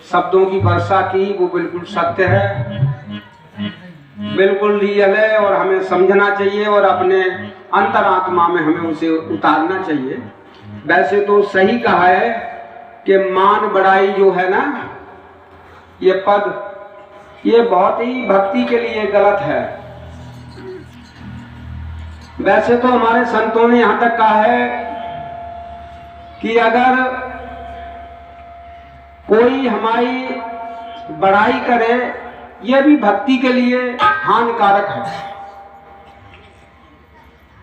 शब्दों की वर्षा की, वो बिल्कुल सत्य है, बिल्कुल रियल है और हमें समझना चाहिए और अपने अंतरात्मा में हमें उसे उतारना चाहिए। वैसे तो सही कहा है कि मान बढ़ाई जो है ना, ये पद, ये बहुत ही भक्ति के लिए गलत है। वैसे तो हमारे संतों ने यहां तक कहा है कि अगर कोई हमारी बड़ाई करे, यह भी भक्ति के लिए हानिकारक है।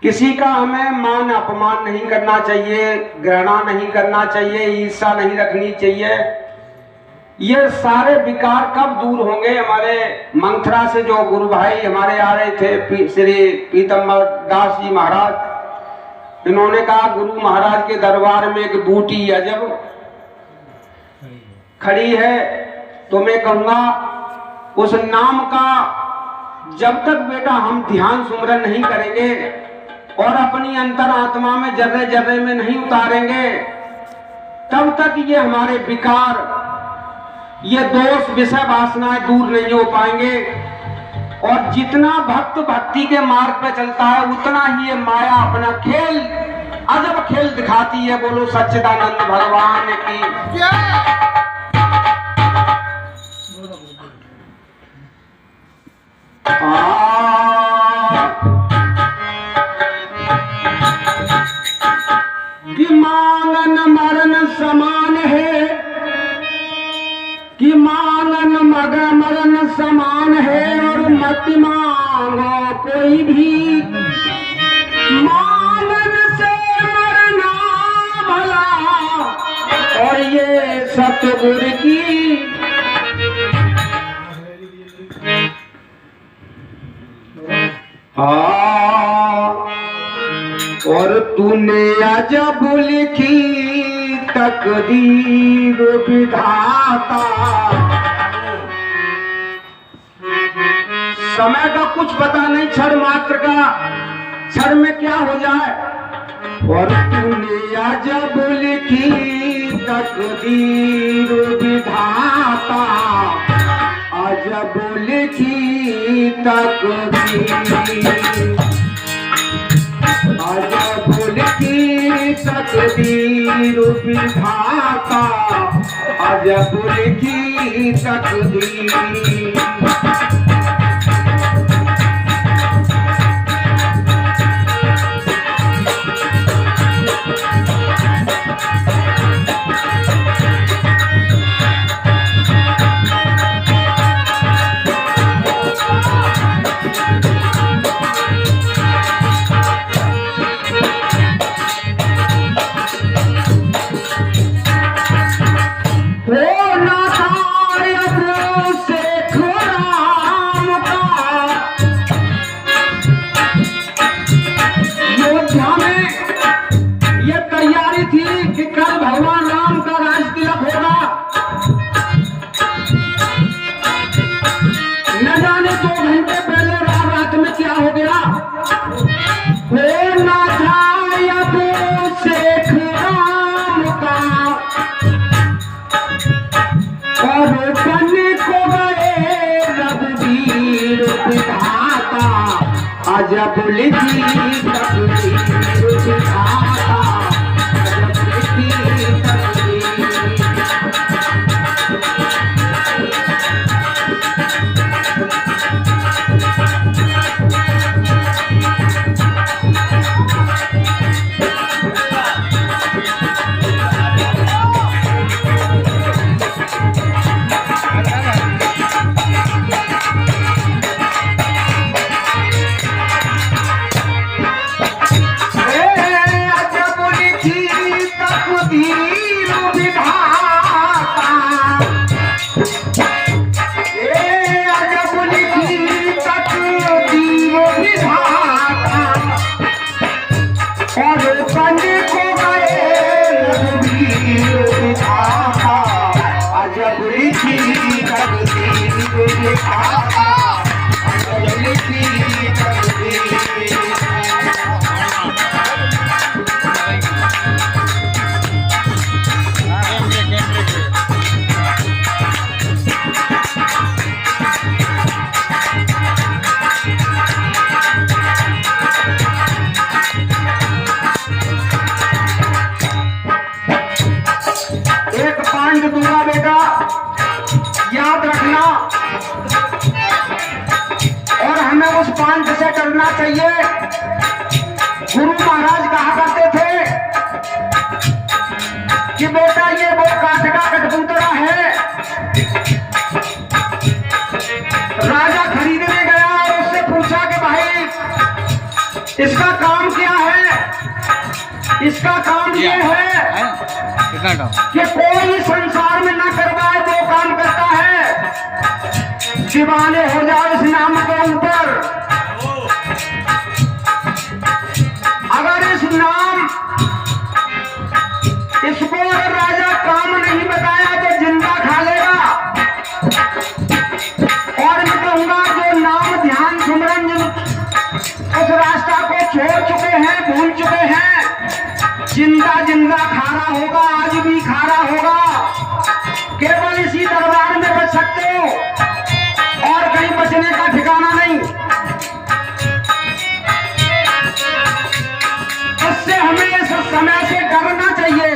किसी का हमें मान अपमान नहीं करना चाहिए, घृणा नहीं करना चाहिए, ईर्ष्या नहीं रखनी चाहिए। ये सारे विकार कब दूर होंगे? हमारे मंथरा से जो गुरु भाई हमारे आ रहे थे, श्री पीतम्बर दास जी महाराज, इन्होंने कहा गुरु महाराज के दरबार में एक बूटी अजब खड़ी है, तो मैं कहूंगा उस नाम का जब तक बेटा हम ध्यान सुमरन नहीं करेंगे और अपनी अंतरात्मा में जर्रे जर्रे में नहीं उतारेंगे, तब तक ये हमारे विकार, ये दोष, विषय वासनाएं दूर नहीं हो पाएंगे। और जितना भक्त भक्ति के मार्ग पे चलता है, उतना ही ये माया अपना खेल, अजब खेल दिखाती है। बोलो सच्चिदानंद भगवान की। कि मांगन मरण समान है, कि मांगन मरण समान है, और मत मांगो कोई भी, मांगन से मरना भला, और ये सतगुरु की और तूने अजब लिखी तकदीर विधाता। समय का कुछ पता नहीं, क्षण मात्र का, क्षण में क्या हो जाए। और तूने अजब लिखी तकदीर विधाता, अजब लिखी तकदीर, अजब लिखी तकदीर विधाता, अजब लिखी तकदीर। अजब लिखी तकदीर विधाता, अजब लिखी तकदीर। दूंगा बेटा, याद रखना। और हमें उस पांच से करना चाहिए। गुरु महाराज कहा करते थे कि बेटा ये वो काठ का कठपुतला है। राजा खरीदने गया और उससे पूछा कि भाई इसका काम क्या है? इसका काम ये है कि कोई संसार में न करवाए वो काम करता है, दीवाने हो जाए इस नाम के ऊपर। अगर इस नाम इसको अगर राजा काम नहीं बताया तो जिंदा खा लेगा। और मैं कहूंगा जो नाम ध्यान सुमरन उस रास्ता को छोड़ चुके हैं, भूल चुके हैं, जिंदा जिंदा खारा होगा, आज भी खारा होगा। केवल इसी दरबार में बच सकते हो और कहीं बचने का ठिकाना नहीं। इससे हमें इस समय से डरना चाहिए।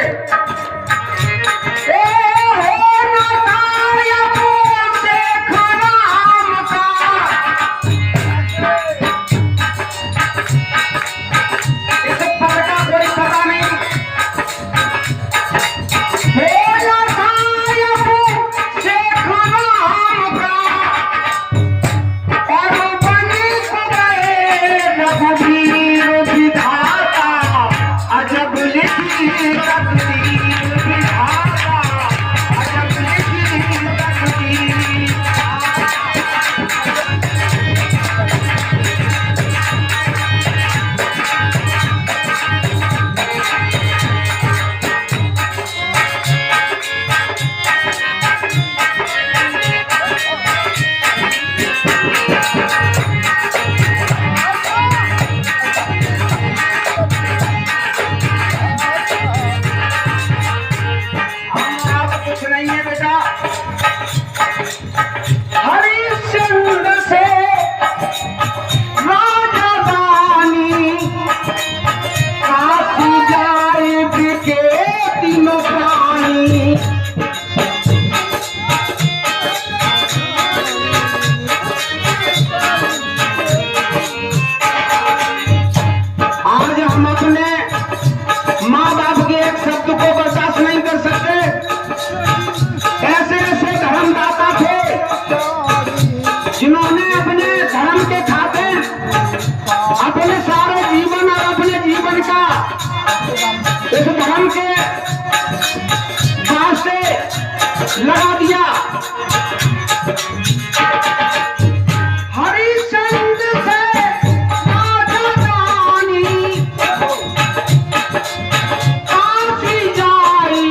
जिन्होंने अपने धर्म के खातिर अपने सारे जीवन और अपने जीवन का इस धर्म के वास्ते लगा दिया। हरिश्चंद्र से राजधानी काशी जाई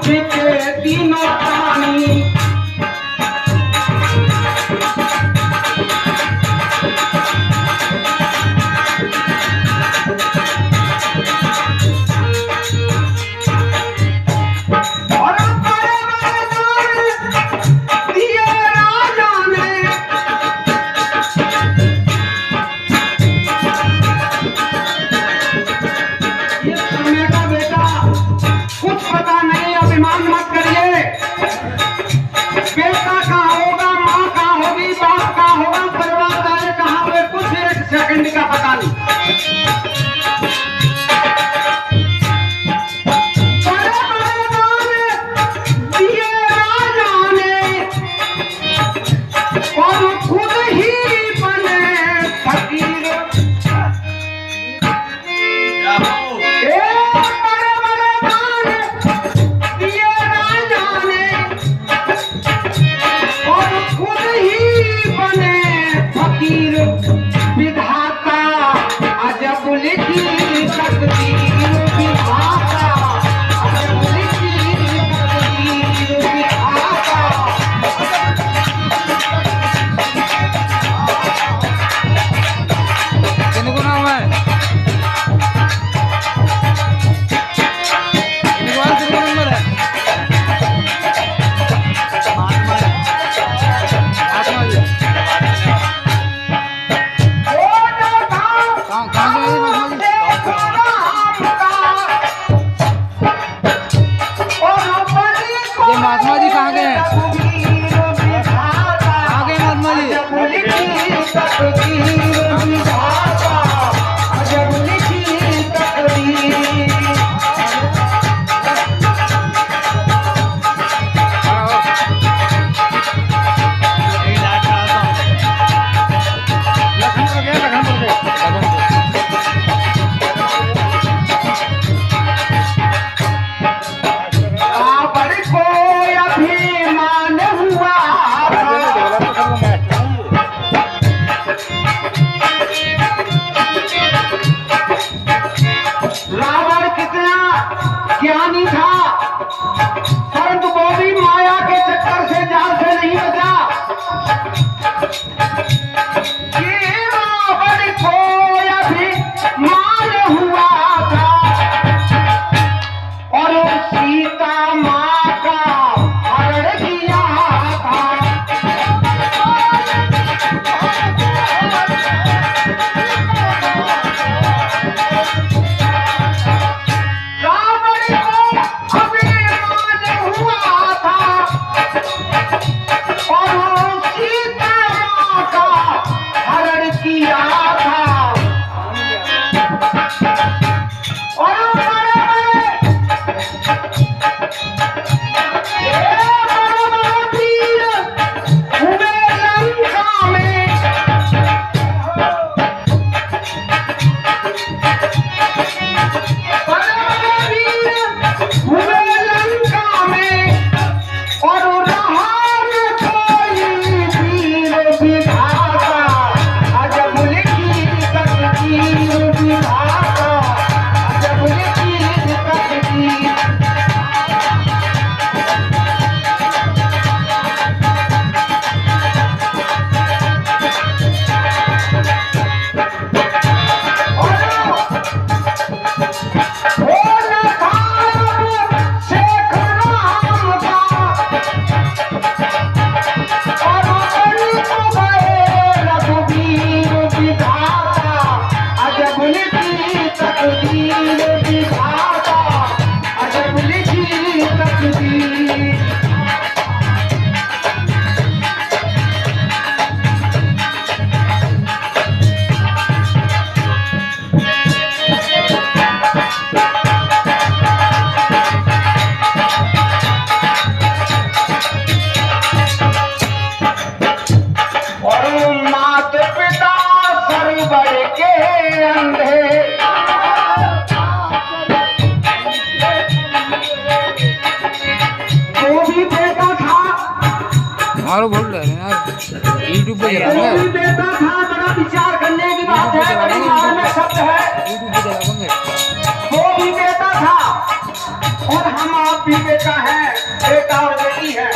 बिके तीनों प्राणी। कहाँ गए हैं? कहाँ गए महात्मा जी? रावण कितना ज्ञानी था, परंतु वो भी माया के चक्कर से जाल से नहीं बचा। ये रावण को अभिमान हुआ था और सीता माँ का हरण किया था। मारो बोल रहे हैं यार, यूट्यूब पे चला वो भी बेटा था, बड़ा विचार करने की बात है, बड़ी मार्मिक शब्द है। यूट्यूब पे चला वो भी बेटा था और हम आप भी बेटा है, बेटा और बेटी है।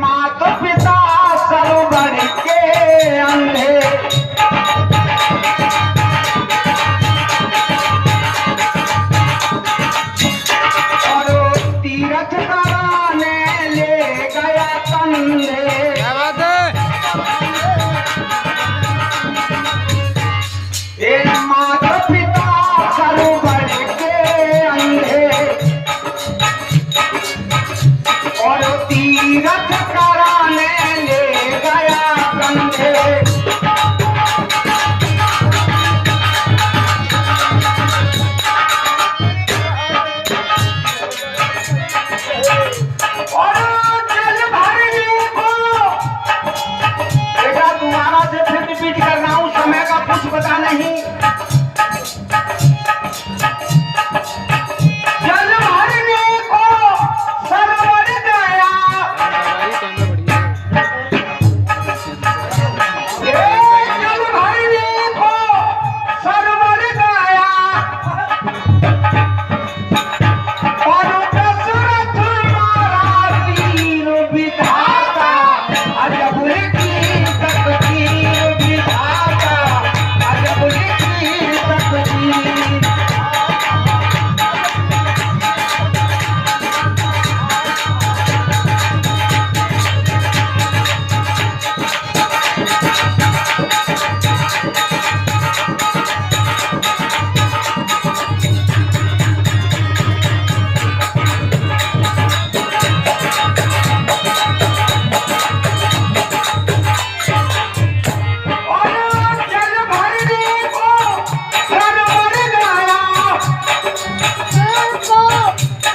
माता पिता सरोवर के अंधे, और तीरथ कराने ले गया कंधे। क्या बात है? माता पिता सरोवर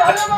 अरे